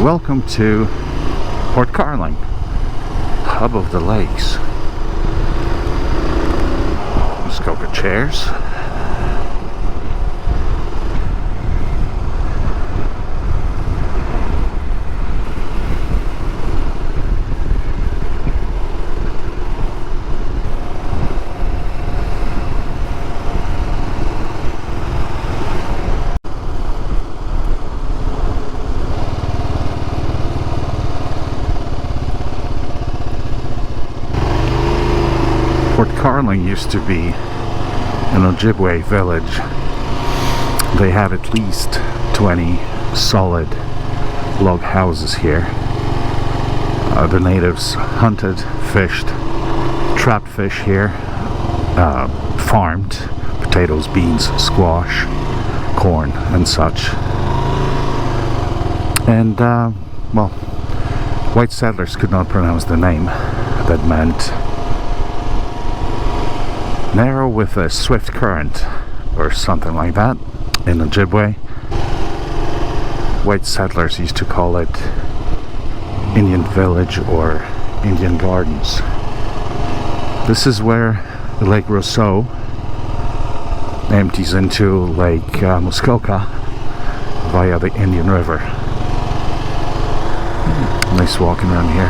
Welcome to Port Carling, hub of the lakes. Muskoka chairs. Port Carling used to be an Ojibway village. They had at least 20 solid log houses here. The natives hunted, fished, trapped fish here, farmed potatoes, beans, squash, corn, and such. And, well, white settlers could not pronounce the name. That meant narrow with a swift current, or something like that, in Ojibway. White settlers used to call it Indian Village or Indian Gardens. This is where Lake Rosseau empties into Lake Muskoka via the Indian River. Nice walking around here.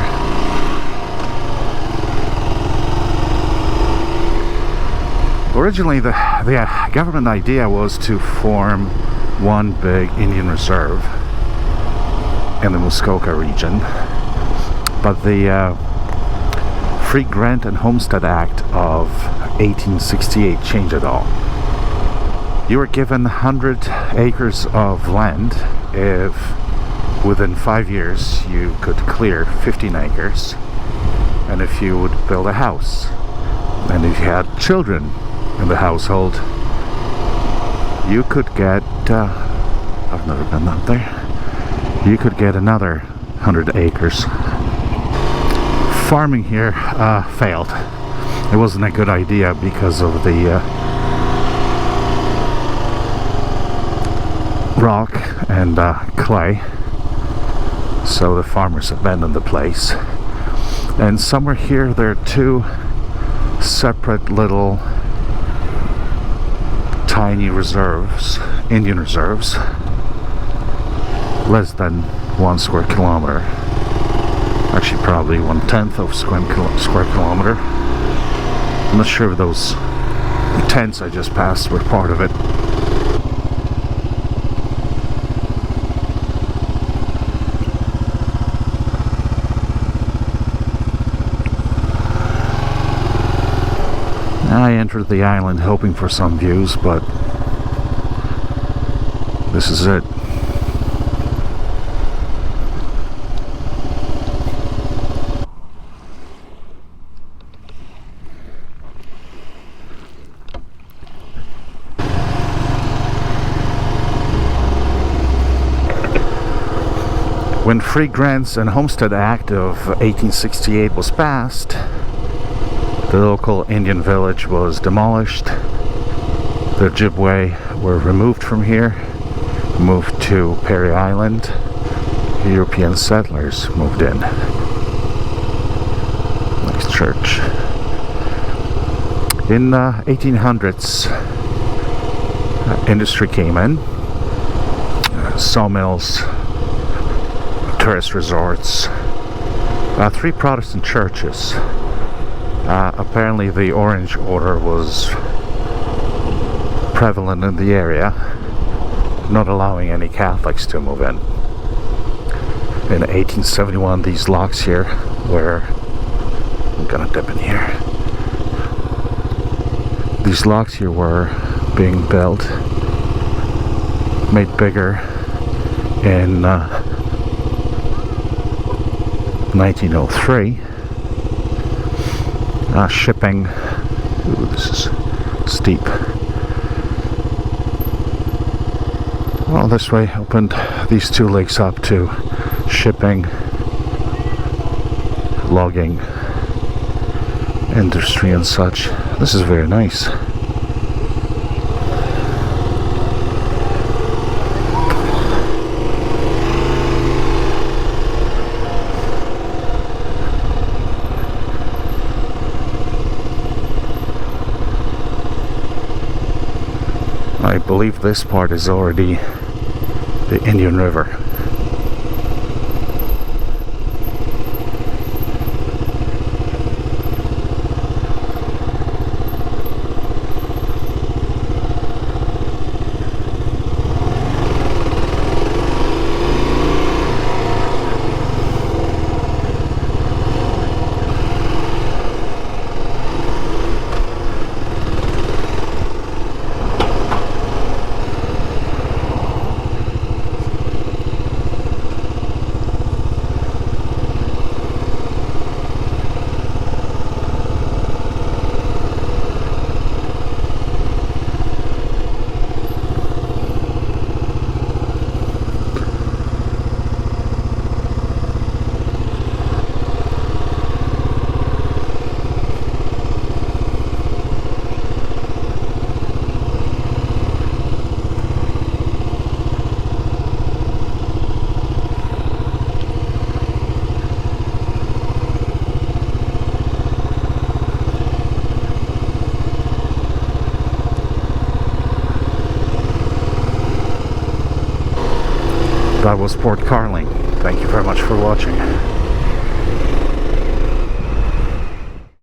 Originally, the government idea was to form one big Indian reserve in the Muskoka region, but the Free Grant and Homestead Act of 1868 changed it all. You were given 100 acres of land if within 5 years you could clear 15 acres, and if you would build a house, and if you had children in the household, you could get I've never been up there, you could get another 100 acres. Farming here failed. It wasn't a good idea because of the rock and clay, so the farmers abandoned the place. And somewhere here there are two separate little tiny reserves, Indian reserves, less than 1 square kilometer. Actually, probably 1/10 of square kilometer. I'm not sure if those tents I just passed were part of it. I entered the island hoping for some views, but this is it. When Free Grants and Homestead Act of 1868 was passed, the local Indian village was demolished. The Ojibway were removed from here, moved to Perry Island. European settlers moved in. Nice church. In 1800s, industry came in. Sawmills, tourist resorts, 3 Protestant churches. Apparently the Orange Order was prevalent in the area, not allowing any Catholics to move in. In 1871, these locks here were, I'm gonna dip in here, these locks here were being built, made bigger in 1903. Shipping. Ooh, this is steep. Well, this way opened these 2 lakes up to shipping, logging, industry and such. This is very nice. I believe this part is already the Indian River. That was Port Carling. Thank you very much for watching.